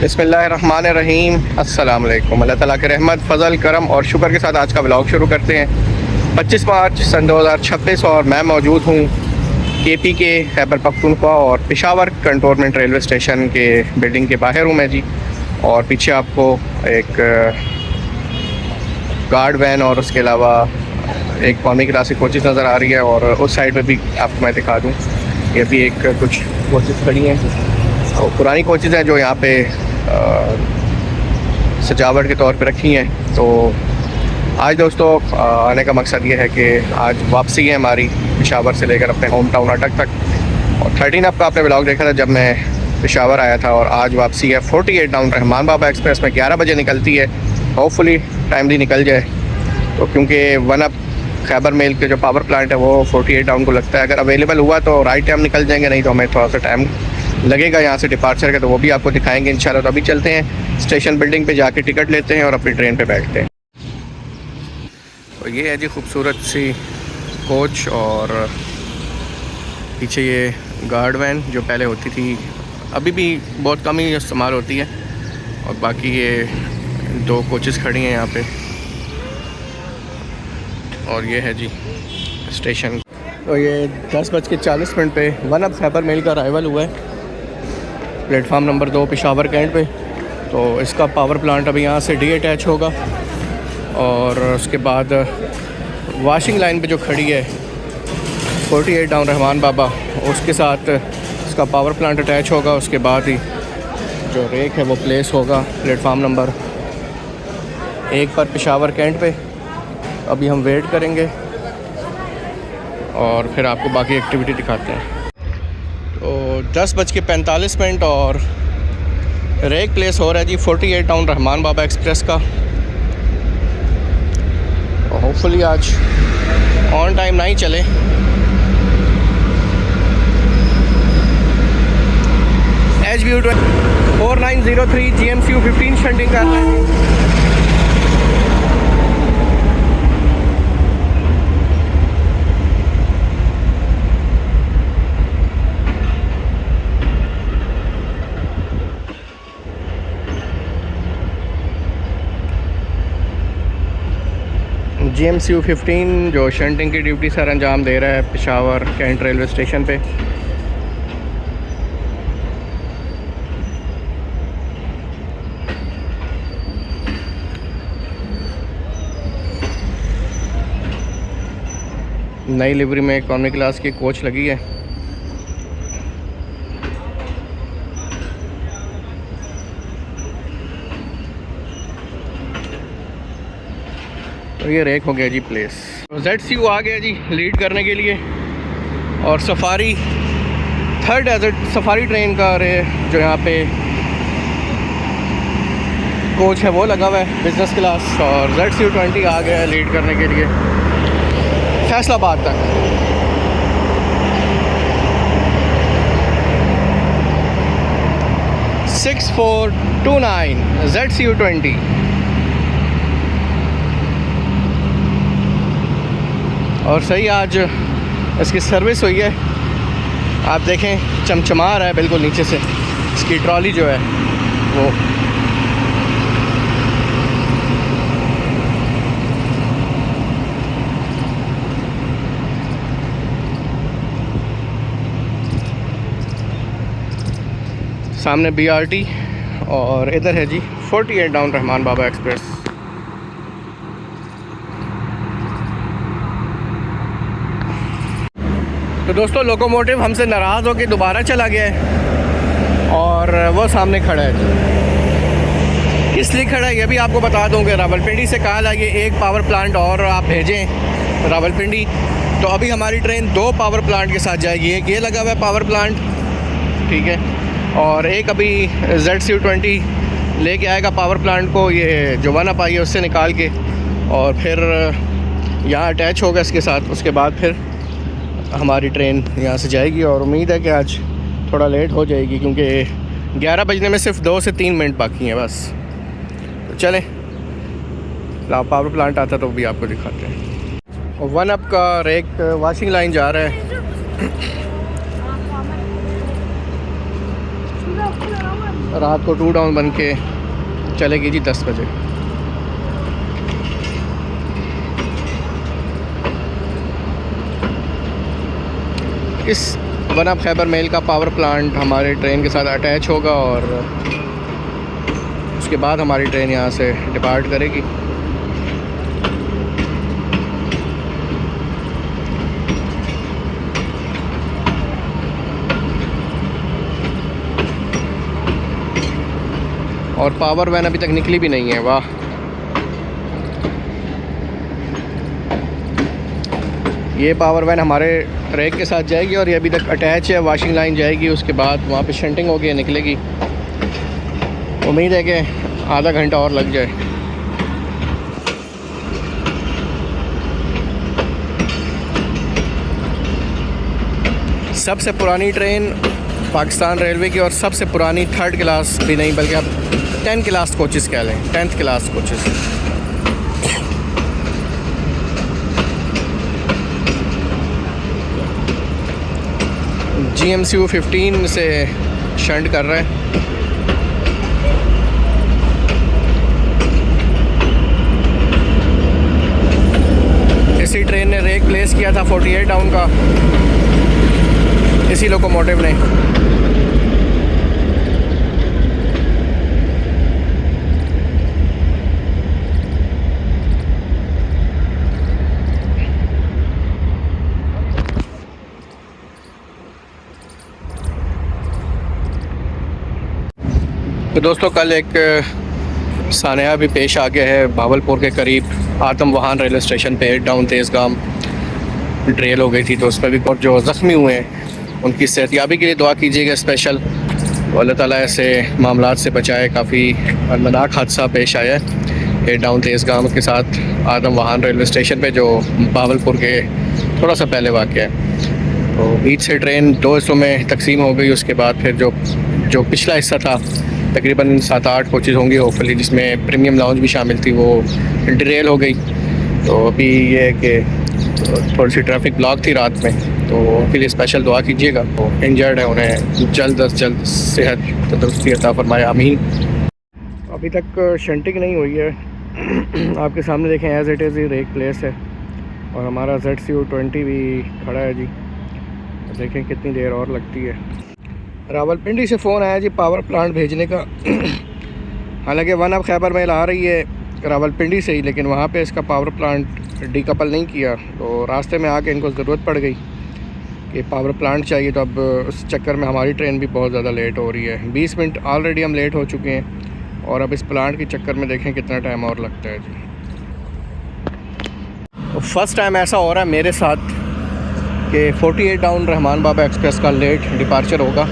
बिस्मिल्लाहिर्रहमानिर्रहीम। अस्सलाम वालेकुम। अल्लाह ताला के रहमत फ़ज़ल करम और शुक्र के साथ आज का व्लॉग शुरू करते हैं। 25 मार्च सन 2026 और मैं मौजूद हूँ KP के खैबर पख्तूनख्वा और पेशावर कंटोनमेंट रेलवे स्टेशन के बिल्डिंग के बाहर हूँ मैं जी। और पीछे आपको एक गार्ड वैन और उसके अलावा एक कौमी क्लासिक कोचेज़ नज़र आ रही है और उस साइड पे भी आपको मैं दिखा दूँ, ये भी एक कुछ कोचेज़ खड़ी हैं और पुरानी कोचेज़ हैं जो यहाँ पे सजावट के तौर पे रखी हैं। तो आज दोस्तों आने का मकसद ये है कि आज वापसी है हमारी पेशावर से लेकर अपने होम टाउन अटक तक। और 13 का आपने व्लॉग देखा था जब मैं पेशावर आया था, और आज वापसी है 48 डाउन रहमान बाबा एक्सप्रेस में 11 बजे निकलती है। होपफुली टाइमली निकल जाए, तो क्योंकि 1UP खैबर मेल के जो पावर प्लांट है वो 48 डाउन को लगता है। अगर अवेलेबल हुआ तो राइट टाइम निकल जाएंगे, नहीं तो हमें थोड़ा सा टाइम लगेगा यहाँ से डिपार्चर का, तो वो भी आपको दिखाएंगे इंशाल्लाह। तो अभी चलते हैं स्टेशन बिल्डिंग पे, जाके टिकट लेते हैं और अपनी ट्रेन पे बैठते हैं। तो ये है जी खूबसूरत सी कोच, और पीछे ये गार्ड वैन जो पहले होती थी, अभी भी बहुत कम ही इस्तेमाल होती है। और बाकी ये 2 कोचेज़ खड़ी हैं यहाँ पे, और ये है जी स्टेशन। तो ये 10:40 पे 1UP खैबर मेल का अराइवल हुआ है प्लेटफार्म नंबर 2 पेशावर कैंट पे। तो इसका पावर प्लांट अभी यहाँ से अटैच होगा, और उसके बाद वॉशिंग लाइन पे जो खड़ी है 48 डाउन रहमान बाबा, उसके साथ इसका पावर प्लांट अटैच होगा। उसके बाद ही जो रेक है वो प्लेस होगा प्लेटफार्म नंबर 1 पर पेशावर कैंट पे। अभी हम वेट करेंगे और फिर आपको बाकी एक्टिविटी दिखाते हैं। तो 10:45 और रेक प्लेस हो रहा है जी 48 डाउन रहमान बाबा एक्सप्रेस का। होपफुली आज ऑन टाइम नहीं चले। HBU 4903 GMCU 15 शंटिंग कर रहे हैं। GMCU 15 जो शंटिंग की ड्यूटी सर अंजाम दे रहा है पेशावर कैंट रेलवे स्टेशन पे। नई लिवरी में इकॉनमी क्लास की कोच लगी है। तो ये रेक हो गया जी प्लेस। तो ZCU आ गया जी लीड करने के लिए, और safari 3rd desert safari train का जो यहाँ पे कोच है वो लगा हुआ है बिज़नेस क्लास, और ZCU 20 आ गया है लीड करने के लिए फैसलाबाद तक। (6429) ZCU 20। और सही आज इसकी सर्विस हुई है, आप देखें चमचमा रहा है बिल्कुल नीचे से। इसकी ट्रॉली जो है वो सामने BRT, और इधर है जी 48 डाउन रहमान बाबा एक्सप्रेस। तो दोस्तों लोकोमोटिव हमसे नाराज़ होकर दोबारा चला गया है, और वो सामने खड़ा है। किस लिए खड़ा है ये भी आपको बता दूँ कि रावलपिंडी से कहा लगे एक पावर प्लांट और आप भेजें रावलपिंडी। तो अभी हमारी ट्रेन 2 पावर प्लांट के साथ जाएगी। एक ये लगा हुआ है पावर प्लांट, ठीक है, और एक अभी ZCU 20 लेके आएगा पावर प्लांट को, ये जो 1UP आई है उससे निकाल के, और फिर यहाँ अटैच होगा इसके साथ। उसके बाद फिर हमारी ट्रेन यहाँ से जाएगी, और उम्मीद है कि आज थोड़ा लेट हो जाएगी क्योंकि 11 बजने में सिर्फ 2 से 3 मिनट बाकी हैं बस। तो चलें, पावर प्लांट आता तो भी आपको दिखाते हैं। और 1UP का रेक वॉशिंग लाइन जा रहा है। रात को 2 डाउन बन के चलेगी जी 10 बजे। इस वन अप खैबर मेल का पावर प्लांट हमारे ट्रेन के साथ अटैच होगा और उसके बाद हमारी ट्रेन यहाँ से डिपार्ट करेगी। और पावर वैन अभी तक निकली भी नहीं है। वाह, ये पावर वैन हमारे ट्रैक के साथ जाएगी और ये अभी तक अटैच है। वॉशिंग लाइन जाएगी, उसके बाद वहाँ पे शंटिंग होगी, निकलेगी। उम्मीद है कि आधा घंटा और लग जाए। सबसे पुरानी ट्रेन पाकिस्तान रेलवे की और सबसे पुरानी 3rd क्लास भी नहीं बल्कि अब 10 क्लास कोचेस कह लें, 10th क्लास कोचेस। GMCU 15 से शंट कर रहे हैं। इसी ट्रेन ने रेक प्लेस किया था 48 डाउन का, इसी लोकोमोटिव ने। तो दोस्तों, कल एक सानिया भी पेश आ गया है। भावलपुर के करीब आदम वहान रेलवे स्टेशन पे 8 डाउन तेज़गाम ड्रेल हो गई थी, तो उसमें भी बहुत जो ज़ख्मी हुए हैं उनकी सेहतयाबी के लिए दुआ कीजिएगा स्पेशल। तो अल्लाह ताला ऐसे मामलात से बचाए। काफ़ी अनमनाक हादसा पेश आया है 8 डाउन तेज़गाम के साथ आदम वहान रेलवे स्टेशन पे, जो भावलपुर के थोड़ा सा पहले वाक़या है। तो बीच से ट्रेन 2 हिस्सों में तकसीम हो गई। उसके बाद फिर जो पिछला हिस्सा था, तकरीबन 7-8 कोचेज़ होंगी होपफुली, जिसमें प्रीमियम लाउंज भी शामिल थी, वो डिरेल हो गई। तो अभी ये है कि थोड़ी सी ट्रैफिक ब्लॉक थी रात में, तो उनके लिए स्पेशल दुआ कीजिएगा। तो इंजर्ड है, उन्हें जल्द अज जल्द सेहत तंदुरुस्ती अता फरमाए, आमीन। अभी तक शंटिंग नहीं हुई है। आपके सामने देखें, as it is replace है और हमारा ZCU20 भी खड़ा है जी। देखें कितनी देर और लगती है। रावलपिंडी से फ़ोन आया जी पावर प्लांट भेजने का। हालांकि वन अप खैबर मेल आ रही है रावलपिंडी से ही, लेकिन वहाँ पे इसका पावर प्लांट डीकपल नहीं किया। तो रास्ते में आके इनको ज़रूरत पड़ गई कि पावर प्लांट चाहिए। तो अब उस चक्कर में हमारी ट्रेन भी बहुत ज़्यादा लेट हो रही है। 20 मिनट ऑलरेडी हम लेट हो चुके हैं और अब इस प्लांट के चक्कर में देखें कितना टाइम और लगता है जी। तो फर्स्ट टाइम ऐसा हो रहा है मेरे साथ कि 48 डाउन रहमान बाबा एक्सप्रेस का लेट डिपार्चर होगा।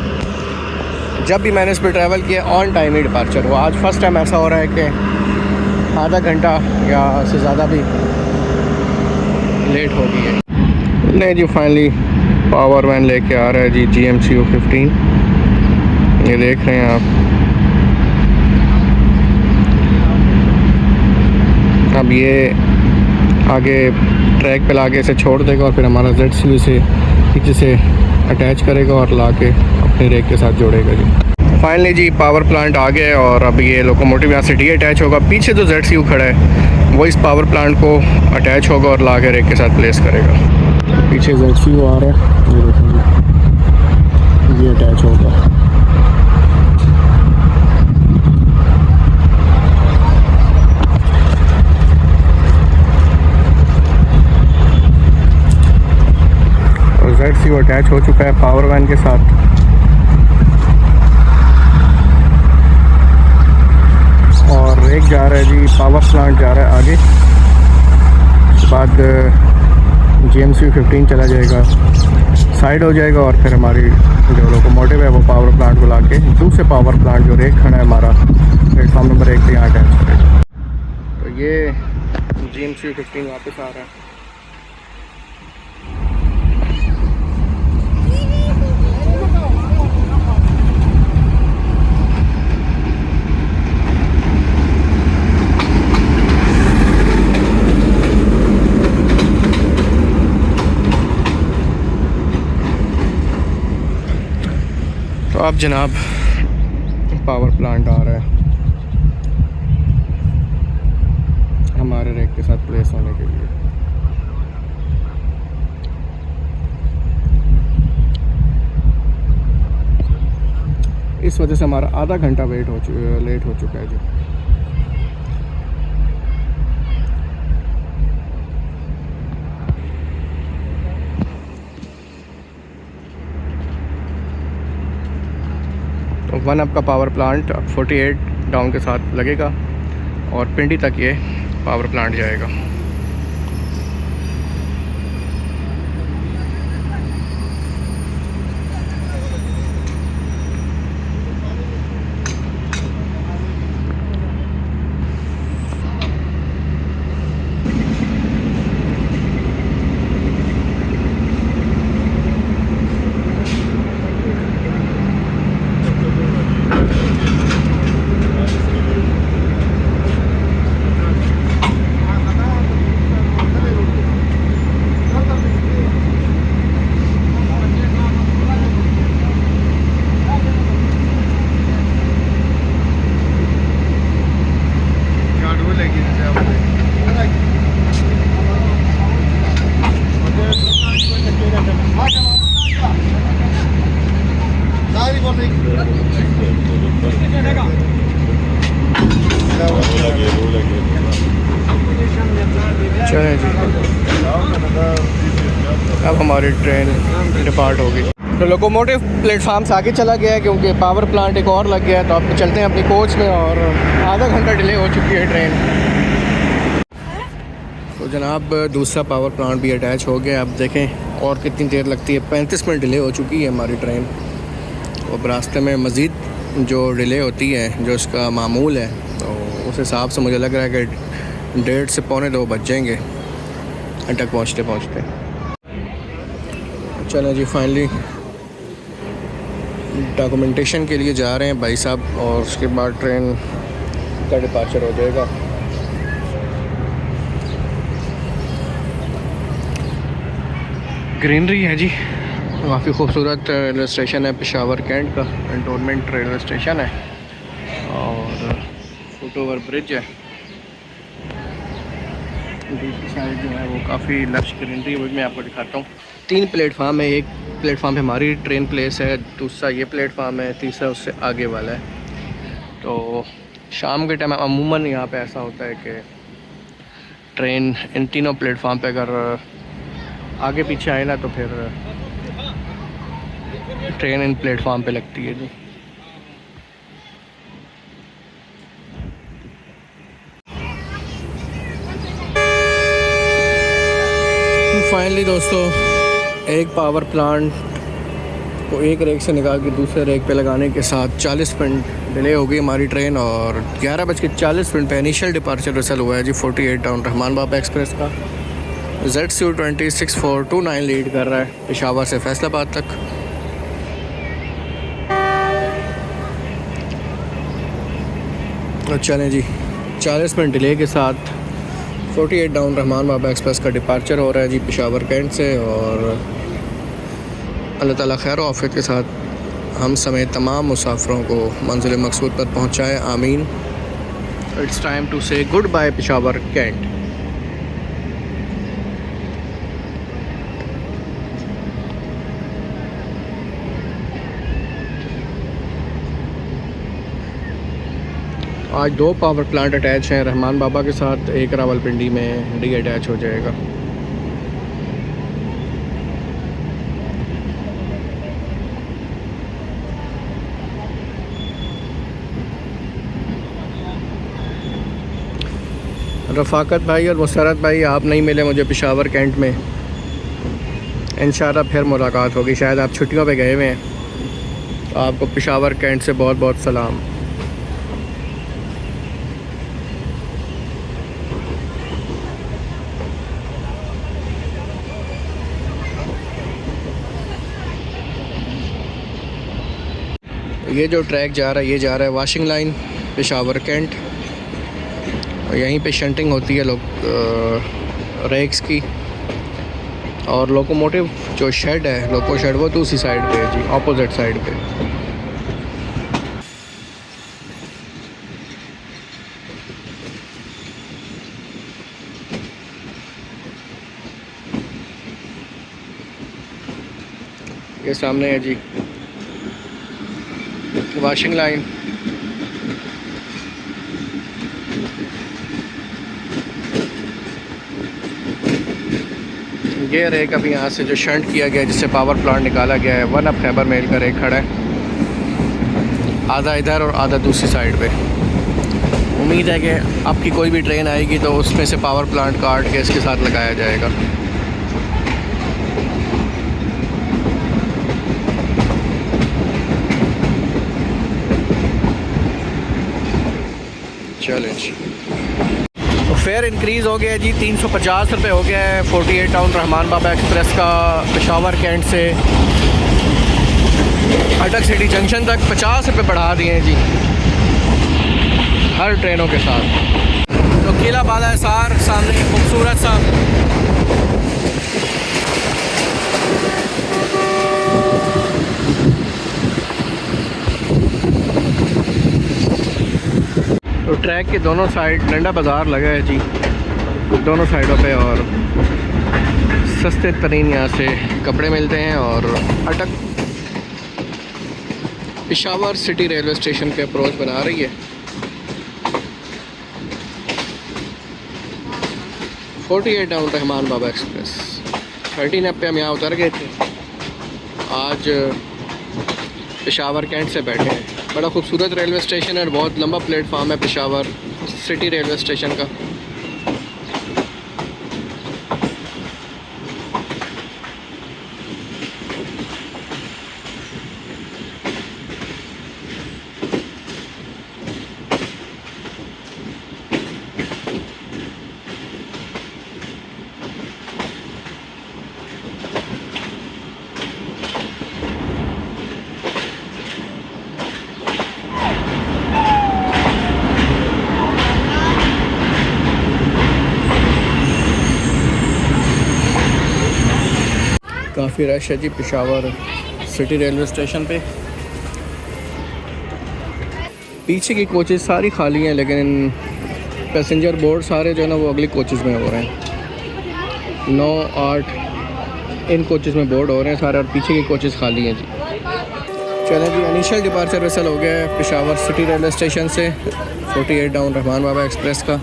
जब भी मैंने इस पर ट्रैवल किया ऑन टाइम ही डिपार्चर हुआ। आज फर्स्ट टाइम ऐसा हो रहा है कि आधा घंटा या से ज़्यादा भी लेट हो गई है। नहीं जी, फाइनली पावर वैन लेके आ रहा है जी GMCU 15। ये देख रहे हैं आप। अब ये आगे ट्रैक पे लाके इसे छोड़ देगा और फिर हमारा ZCU से पीछे से अटैच करेगा और लाके अपने रेक के साथ जोड़ेगा जी। फाइनली जी पावर प्लांट आ गया है और अब ये लोकोमोटिव यहाँ से डी अटैच होगा। पीछे जो ZCU खड़ा है वो इस पावर प्लांट को अटैच होगा और लाके रेक के साथ प्लेस करेगा। पीछे ZCU आ रहा है, ये देखेंगे, ये अटैच होगा। ZCU अटैच हो चुका है पावर वैन के साथ। और एक जा रहा है जी, पावर प्लांट जा रहा है आगे। उसके बाद GMCU 15 चला जाएगा, साइड हो जाएगा और फिर हमारी जो लोकोमोटिव है वो पावर प्लांट को लाके दूसरे पावर प्लांट जो रेक खड़ा है हमारा प्लेटफॉर्म नंबर 1 पे यहाँ अटैच करेगा। तो ये GMCU 15 वापस आ रहा है। तो अब जनाब पावर प्लांट आ रहा है हमारे रेक के साथ प्लेस होने के लिए। इस वजह से हमारा आधा घंटा लेट हो चुका है जी। तो वन अप का पावर प्लांट 48 डाउन के साथ लगेगा और पिंडी तक ये पावर प्लांट जाएगा। चलें जी, अब हमारी ट्रेन डिपार्ट होगी। तो लोकोमोटिव प्लेटफार्म से आगे चला गया है क्योंकि पावर प्लांट एक और लग गया है। तो अब चलते हैं अपनी कोच में और आधा घंटा डिले हो चुकी है ट्रेन। तो जनाब दूसरा पावर प्लांट भी अटैच हो गया। अब देखें और कितनी देर लगती है। 35 मिनट डिले हो चुकी है हमारी ट्रेन। और रास्ते में मज़ीद जो डिले होती है जो इसका मामूल है, तो उस हिसाब से मुझे लग रहा है कि 1:30 से 1:45 बज जाएंगे तक पहुँचते पहुँचते। चलें जी, फाइनली डॉक्यूमेंटेशन के लिए जा रहे हैं भाई साहब और उसके बाद ट्रेन का डिपार्चर हो जाएगा। ग्रीनरी है जी, काफ़ी खूबसूरत रेलवे स्टेशन है। पेशावर कैंट का कंटोनमेंट रेलवे स्टेशन है और फुट ओवर ब्रिज है। दूसरी साइड जो है वो काफ़ी लश ग्रीनरी, वो मैं आपको दिखाता हूँ। 3 प्लेटफार्म है। एक प्लेटफार्म पे हमारी ट्रेन प्लेस है, दूसरा ये प्लेटफार्म है, तीसरा उससे आगे वाला है। तो शाम के टाइम अमूमन यहाँ पे ऐसा होता है कि ट्रेन इन तीनों प्लेटफार्म पे अगर आगे पीछे आए ना तो फिर ट्रेन इन प्लेटफार्म पे लगती है जी। फाइनली दोस्तों, एक पावर प्लांट को एक रेक से निकाल के दूसरे रेक पे लगाने के साथ 40 मिनट डिले हो गई हमारी ट्रेन और 11:40 पे इनिशियल डिपार्चर रिसल हुआ है जी 48 डाउन रहमान बाबा एक्सप्रेस का। ZCU20 6429 लीड कर रहा है पेशावर से फैसलाबाद तक। तो चलें जी, 40 मिनट डिले के साथ 48 डाउन रहमान बाबा एक्सप्रेस का डिपार्चर हो रहा है जी पेशावर कैंट से। और अल्लाह ताला खैर आफियत के साथ हम समेत तमाम मुसाफिरों को मंजिल मकसूद पर पहुंचाए, आमीन। इट्स टाइम टू से गुड बाय पेशावर कैंट। आज 2 पावर प्लांट अटैच हैं रहमान बाबा के साथ, एक रावलपिंडी में डी अटैच हो जाएगा। रफ़ाकत भाई और मुसरत भाई, आप नहीं मिले मुझे पेशावर कैंट में। इंशाल्लाह फिर मुलाकात होगी। शायद आप छुट्टियों पे गए हुए हैं। तो आपको पेशावर कैंट से बहुत बहुत सलाम। ये जो ट्रैक जा रहा है, ये जा रहा है वाशिंग लाइन पेशावर कैंट। और यहीं पे शंटिंग होती है रेक्स की। और लोकोमोटिव जो शेड है, लोको शेड, वो दूसरी साइड पे है जी, ऑपोजिट साइड पे। ये सामने है जी वॉशिंग लाइन। ये रेक अभी यहाँ से जो शंट किया गया है, जिससे पावर प्लांट निकाला गया है, वन अप खैबर मेल का रेक खड़ा है, आधा इधर और आधा दूसरी साइड पे। उम्मीद है कि आपकी कोई भी ट्रेन आएगी तो उसमें से पावर प्लांट काट के इसके साथ लगाया जाएगा। चलें जी, तो फेयर इंक्रीज़ हो गया जी, 350 रुपये हो गया है 48 टाउन रहमान बाबा एक्सप्रेस का। पेशावर कैंट से अटक सिटी जंक्शन तक 50 रुपये बढ़ा दिए हैं जी हर ट्रेनों के साथ। तो किला बाला हिसार सामने खूबसूरत सा तो ट्रैक के दोनों साइड डंडा बाज़ार लगा है जी दोनों साइडों पे, और सस्ते तरीन यहाँ से कपड़े मिलते हैं। और अटक पेशावर सिटी रेलवे स्टेशन के अप्रोच बना रही है। 48 टाउन रहमान बाबा एक्सप्रेस 13 अप पे हम यहाँ उतर गए थे। आज पेशावर कैंट से बैठे हैं। बड़ा खूबसूरत रेलवे स्टेशन है और बहुत लंबा प्लेटफार्म है पेशावर सिटी रेलवे स्टेशन का। काफ़ी रश है जी पेशावर सिटी रेलवे स्टेशन पे। पीछे की कोचेज़ सारी खाली हैं, लेकिन पैसेंजर बोर्ड सारे जो है ना वो अगली कोचेज़ में हो रहे हैं। 9, 8 इन कोचेज़ में बोर्ड हो रहे हैं सारे, और पीछे की कोचेज़ खाली हैं जी। चलें जी, इनिशियल डिपार्चर वेसल हो गया है पेशावर सिटी रेलवे स्टेशन से 48 टाउन रहमान बाबा एक्सप्रेस का।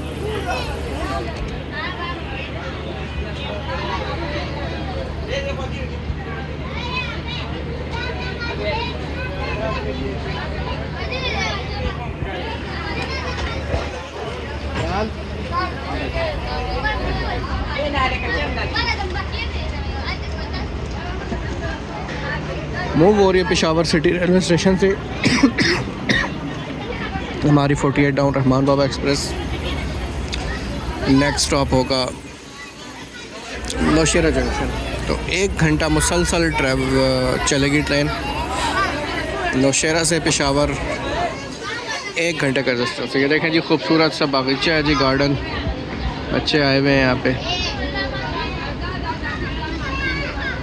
मूव हो रही है पेशावर सिटी रेलवे स्टेशन से हमारी 48 टाउन रहमान बाबा एक्सप्रेस। नेक्स्ट स्टॉप होगा नौशेरा जंक्शन। तो 1 घंटा मुसलसल चलेगी ट्रेन नौशेरा से पेशावर, 1 घंटे का रास्ता। तो ये देखें जी, खूबसूरत सा बागीचा है जी, गार्डन, बच्चे आए हुए हैं यहाँ पे।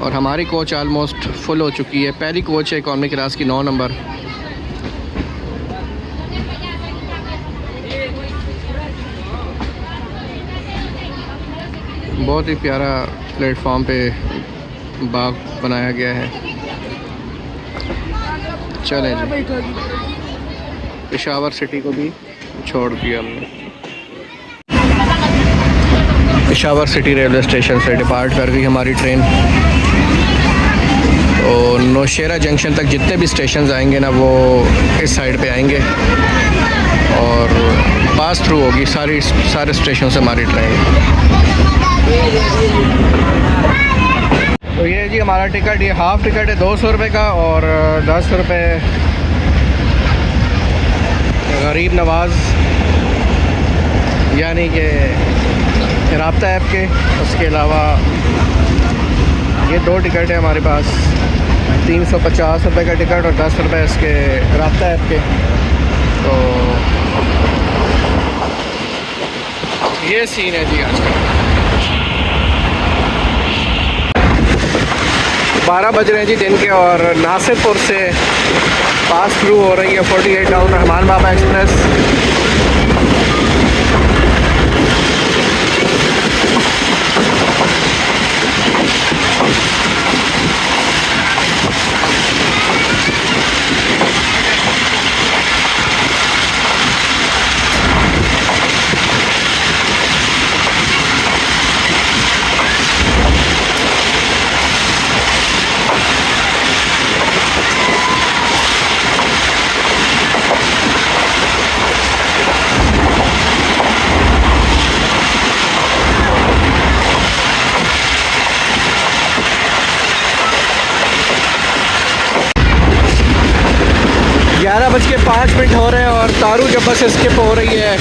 और हमारी कोच आलमोस्ट फुल हो चुकी है। पहली कोच है इकॉनमी क्लास की 9 नंबर। बहुत ही प्यारा प्लेटफॉर्म पे बाग बनाया गया है। चलें जी, पेशावर सिटी को भी छोड़ दिया हमने। पेशावर सिटी रेलवे स्टेशन से डिपार्ट कर गई हमारी ट्रेन। और नौशेरा जंक्शन तक जितने भी स्टेशन आएंगे ना वो इस साइड पे आएंगे और पास थ्रू होगी सारे स्टेशन से हमारी ट्रेन। तो ये जी हमारा टिकट, ये हाफ़ टिकट है 200 रुपये का, और 10 रुपये गरीब नवाज़ यानी कि राब्ता ऐप के। उसके अलावा ये 2 टिकट है हमारे पास, 350 रुपये का टिकट और 10 रुपये इसके राब्ता ऐप के। तो ये सीन है जी आज का। 12 बज रहे हैं जी दिन के, और नासिरपुर से पास थ्रू हो रही है 48 टाउन रहमान बाबा एक्सप्रेस। 5 हो रहे हैं और तारू जब्बा से स्किप हो रही है,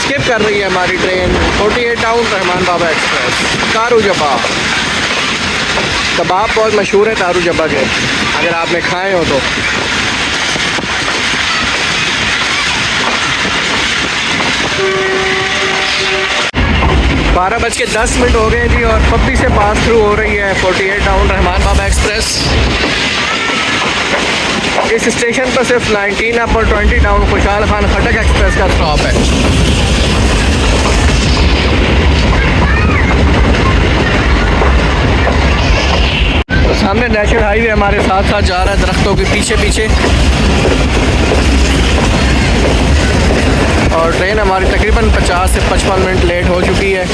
स्किप कर रही है हमारी ट्रेन 48 टाउन रहमान बाबा एक्सप्रेस तारू जब्बा। कबाब बहुत मशहूर है तारू जब्बा के, अगर आपने खाए हो तो। बारह बज के 10 हो गए जी और पब्बी से पास थ्रू हो रही है 48 टाउन रहमान बाबा एक्सप्रेस। इस स्टेशन पर सिर्फ 19 अप और 20 डाउन खुशहाल खान खटक एक्सप्रेस का स्टॉप है। तो सामने नेशनल हाईवे हमारे साथ साथ जा रहा है दरख्तों के पीछे पीछे, और ट्रेन हमारी तकरीबन 50 से 55 मिनट लेट हो चुकी है।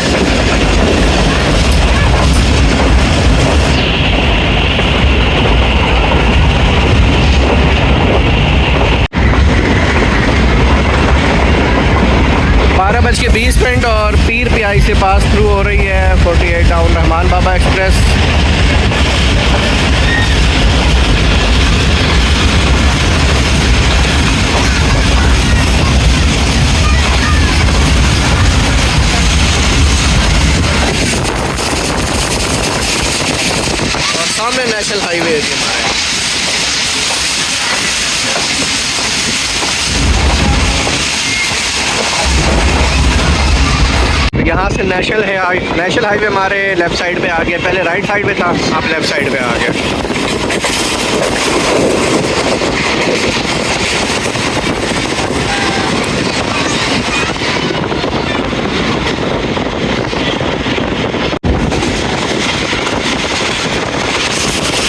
12:20 और पीर PI से पास थ्रू हो रही है 48 टाउन रहमान बाबा एक्सप्रेस। और सामने नेशनल हाईवे है हमारे। यहाँ से नेशनल हाईवे हमारे लेफ़्ट साइड पे आ गया, पहले राइट साइड पे था, अब लेफ़्ट साइड पे आ गया।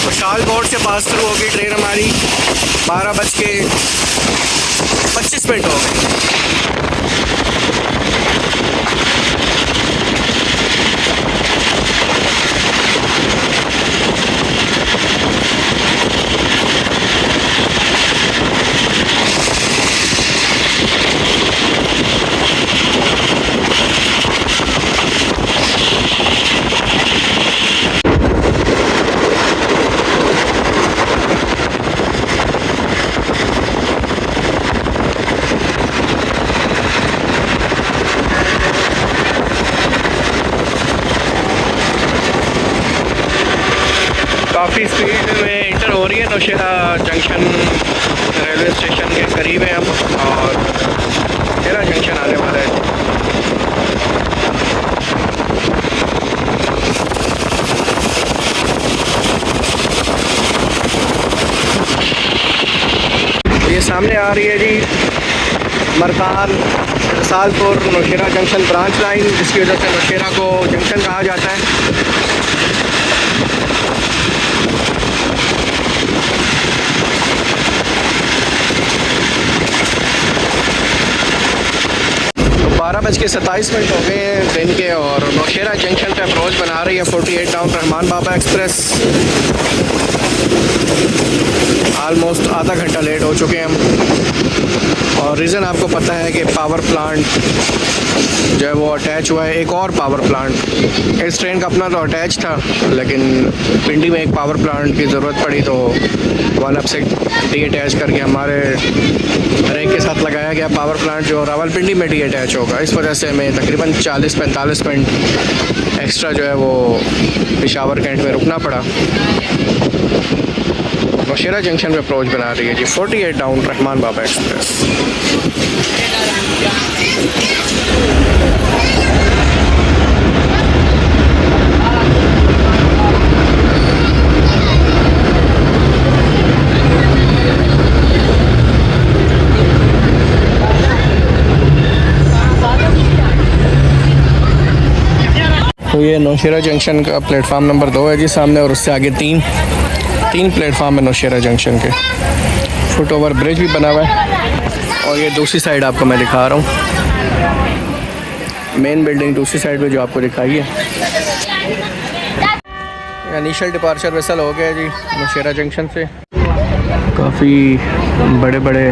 खुशहाल बोर्ड से पास थ्रू होगी ट्रेन हमारी। 12:25 हो गए। काफ़ी स्पीड में इंटर हो रही है नौशेरा जंक्शन रेलवे स्टेशन के करीब है हम, और नौशेरा जंक्शन आने वाला है। ये सामने आ रही है जी मरकान Risalpur Nowshera junction branch line, जिसकी वजह से नौशेरा को जंक्शन कहा जाता है। तो 12:27 हो गए हैं दिन के और नौशेरा जंक्शन पे अप्रोच बना रही है 48 टाउन रहमान बाबा एक्सप्रेस। ऑलमोस्ट आधा घंटा लेट हो चुके हैं हम, और रीज़न आपको पता है कि पावर प्लांट जो है वो अटैच हुआ है एक और पावर प्लांट। इस ट्रेन का अपना तो अटैच था, लेकिन पिंडी में एक पावर प्लांट की ज़रूरत पड़ी तो वन अप से डी अटैच करके हमारे रेक के साथ लगाया गया पावर प्लांट, जो रावलपिंडी में डी अटैच होगा। इस वजह से हमें तकरीबन 40-45 मिनट एक्स्ट्रा जो है वो पेशावर कैंट में रुकना पड़ा। नौशेरा जंक्शन पे अप्रोच बना रही है जी 48 टाउन रहमान बाबा एक्सप्रेस। तो ये नौशेरा जंक्शन का प्लेटफार्म नंबर 2 है जी सामने, और उससे आगे तीन प्लेटफार्म है नौशेरा जंक्शन के। फुट ओवर ब्रिज भी बना हुआ है, और ये दूसरी साइड आपको मैं दिखा रहा हूँ, मेन बिल्डिंग दूसरी साइड पे जो आपको दिखाई है। इनिशियल डिपार्चर वेसल हो गया जी नौशेरा जंक्शन से। काफ़ी बड़े बड़े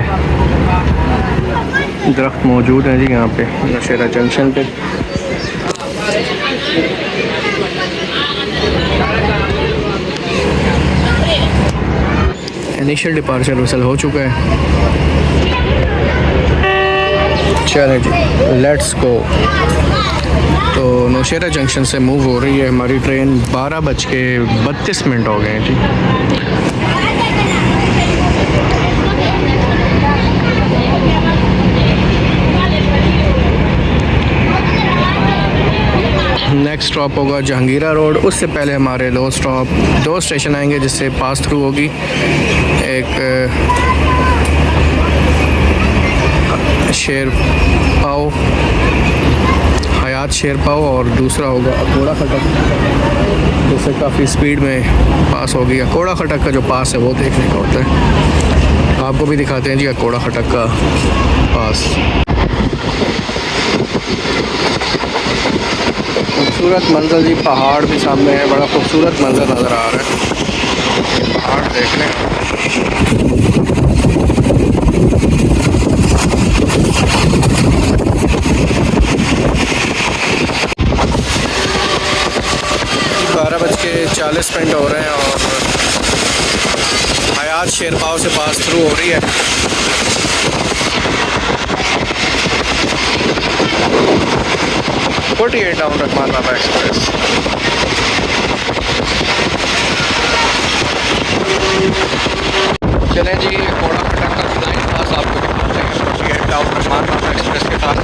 दरख्त मौजूद हैं जी यहाँ पे नौशेरा जंक्शन पे। इनिशियल डिपार्चर विसल हो चुका है। चलें जी, लेट्स गो। तो नौशेरा जंक्शन से मूव हो रही है हमारी ट्रेन। 12:32 हो गए हैं जी। नेक्स्ट स्टॉप होगा जहांगीरा रोड। उससे पहले हमारे दो स्टेशन आएंगे जिससे पास थ्रू होगी। एक शेर पाव, हयात शेर पाव, और दूसरा होगा अकोड़ा खटक, जिससे काफ़ी स्पीड में पास होगी। अकोड़ा खटक का जो पास है वो देखने का होता है। आपको भी दिखाते हैं जी अकोड़ा खटक का पास। खूबसूरत मंजर जी, पहाड़ भी सामने है। बड़ा खूबसूरत मंजर नज़र आ रहा है पहाड़ देखने। बारह बज के 40 मिनट हो रहे हैं और हयात शेरपाव से पास थ्रू हो रही है। डाउन रहमान बाबा एक्सप्रेस। चलें जी, घोड़ा खटक का लाइन पास आपको दिखाते हैं। 48 डाउन रहमान बाबा एक्सप्रेस के पास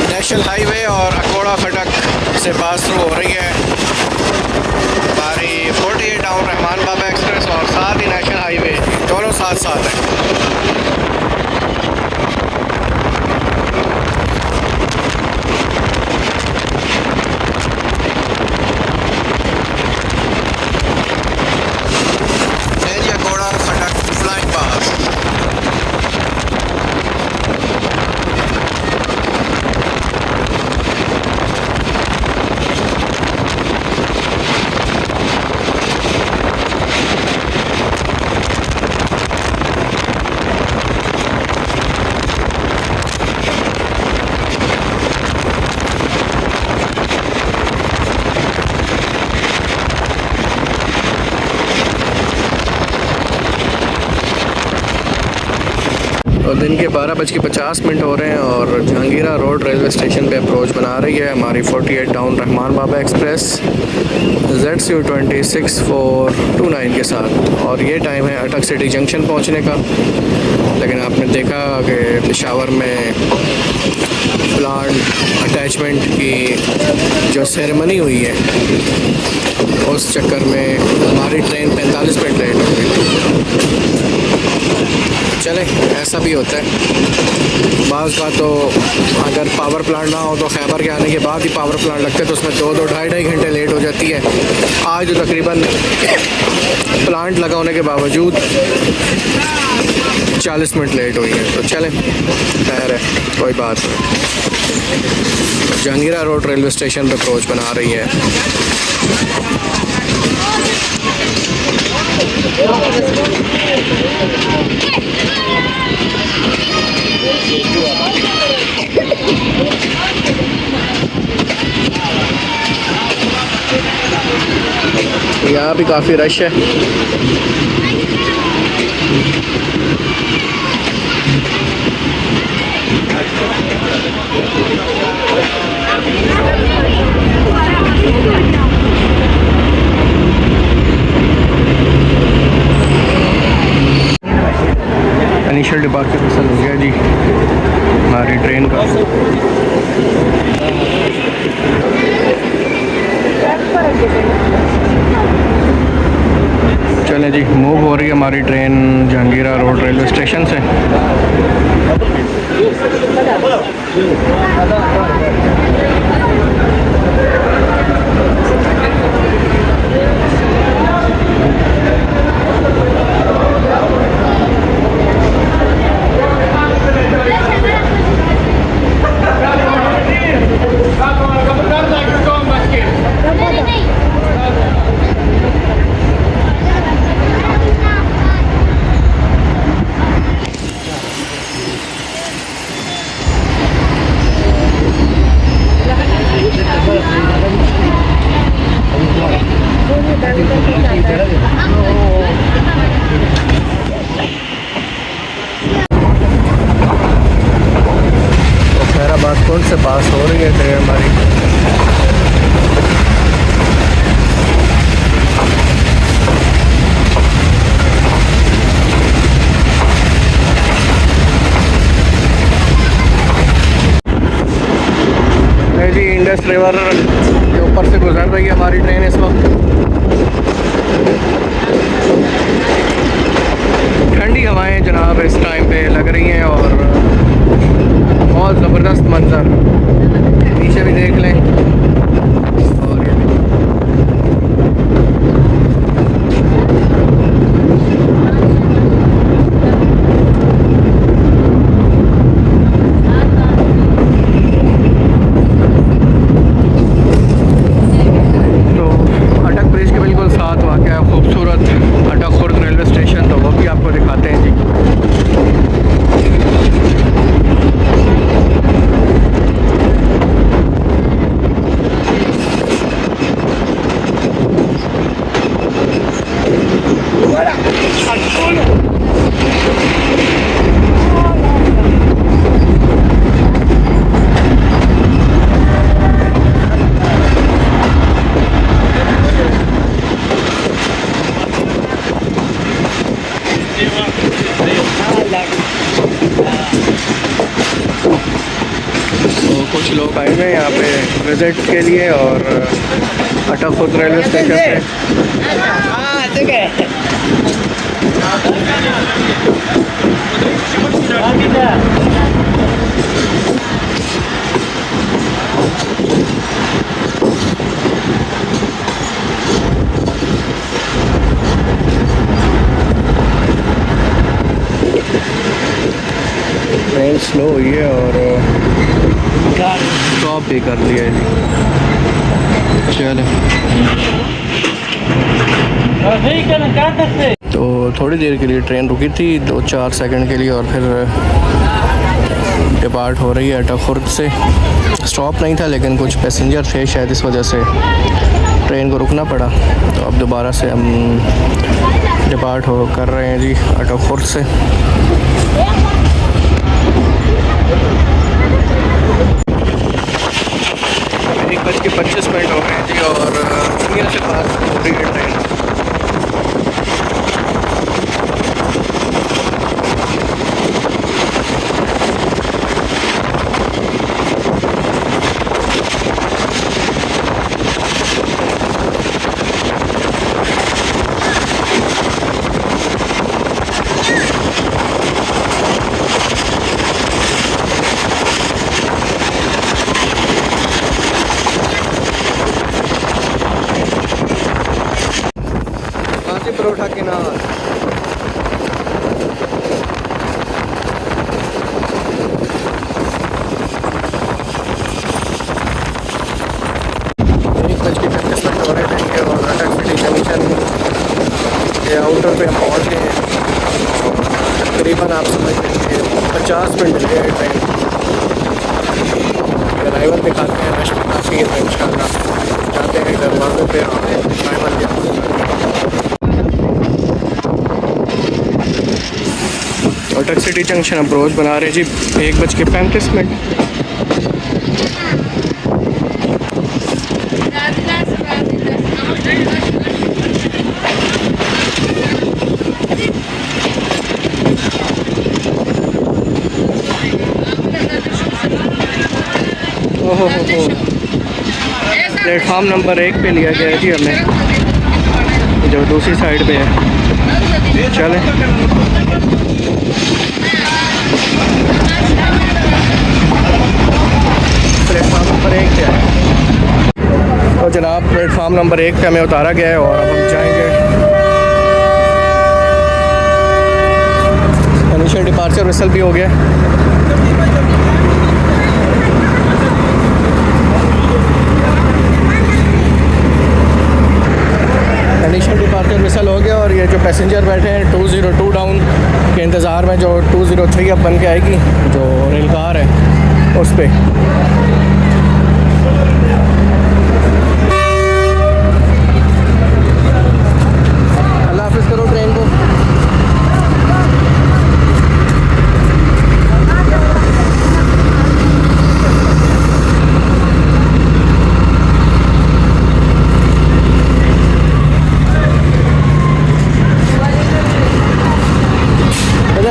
नेशनल हाईवे और अकोड़ा खटक से पास थ्रू हो रही है हमारी 48 डाउन रहमान बाबा एक्सप्रेस, और साथ ही नेशनल हाईवे, दोनों साथ साथ हैं। और दिन के 12:50 हो रहे हैं और जहांगीरा रोड रेलवे स्टेशन पे अप्रोच बना रही है हमारी 48 डाउन रहमान बाबा एक्सप्रेस ZCU26429 के साथ। और ये टाइम है अटक सिटी जंक्शन पहुंचने का। लेकिन आपने देखा कि पेशावर में प्लांट अटैचमेंट की जो सेरेमनी हुई है, उस चक्कर में हमारी ट्रेन 45 मिनट लेट हो गई। चले, ऐसा भी होता है बाज़ का। तो अगर पावर प्लांट ना हो तो खैबर के आने के बाद ही पावर प्लांट लगते तो उसमें 2-2, ढाई घंटे लेट हो जाती है। आज तो तकरीबन प्लांट लगा होने के बावजूद 40 मिनट लेट हुई है। तो चलें, खैर है, कोई बात नहीं। जहांगीरा रोड रेलवे स्टेशन पे अप्रोच बना रही है। यहाँ भी काफ़ी रश है। इनिशियल डिपार्चर फिसल हो गया जी हमारी ट्रेन का। चलें जी, मूव हो रही है हमारी train Jahangira road railway station से। अटकपुर से पास हो रही है ट्रेन हमारी। जी इंडस रिवर के ऊपर से गुजर रही है हमारी ट्रेन इस वक्त। ठंडी हवाएं जनाब इस टाइम पे लग रही हैं और बहुत ज़बरदस्त मंजर, नीचे भी देख लें। और ये कुछ लोग आए हुए हैं यहाँ पे विज़िट के लिए और अटकपुर रेलवे स्टेशन पे ट्रेन स्लो हुई है और स्टॉप भी कर लिया है चले। तो थोड़ी देर के लिए ट्रेन रुकी थी 2-4 सेकंड के लिए और फिर डिपार्ट हो रही है अटकपुर से। स्टॉप नहीं था लेकिन कुछ पैसेंजर थे शायद, इस वजह से ट्रेन को रुकना पड़ा। तो अब दोबारा से हम डिपार्ट कर रहे हैं जी अटकपुर से। 1:25 हो गए जी और दुनिया से पास हो रही है ट्रेन। परोठा के नाम हो रहे थे और अटक सिटी जंक्शन के आउटर पे हम पहुँच गए हैं। तकरीबन आप समझ लीजिए 50 मिनट लगे हैं ट्रेन। ड्राइवर दिखाते हैं, रश काफ़ी है इंशाल्लाह। जाते हैं दरवाजे पे ड्राइवर अटक सिटी जंक्शन अप्रोच बना रहे जी 1:35। ओहो प्लेटफार्म नंबर 1 पे लिया गया है जी हमें, जो दूसरी साइड पे है। चलें प्लेटफार्म नंबर 1 पे है। तो जनाब प्लेटफार्म नंबर 1 पे हमें उतारा गया है और अब हम जाएंगे। इनिशियल डिपार्चर विसल भी हो गया। इनिशियल डिपार्चर विसल हो गया और ये जो पैसेंजर बैठे हैं 202 डाउन के इंतज़ार में, जो 203 अब बन के आएगी जो रेल कार है उस पर। अल्लाह हाफिज़ करो ट्रेन को।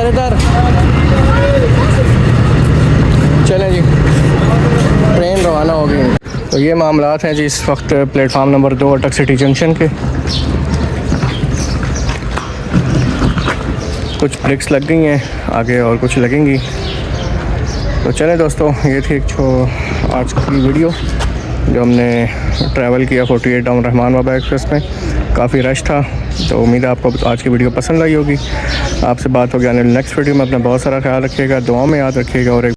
इधर चलें जी, ट्रेन रवाना हो गई। तो ये मामलात हैं जी इस वक्त प्लेटफार्म नंबर 2 अटक सिटी जंक्शन के। कुछ ब्रेक्स लग गई हैं, आगे और कुछ लगेंगी। तो चलें दोस्तों, ये थी आज की वीडियो जो हमने ट्रैवल किया 48 डाउन रहमान बाबा एक्सप्रेस में। काफ़ी रश था, तो उम्मीद है आपको आज की वीडियो पसंद आई होगी। आपसे बात होगी आने वाली नेक्स्ट वीडियो में। अपना बहुत सारा ख्याल रखिएगा, दुआओं में याद रखिएगा और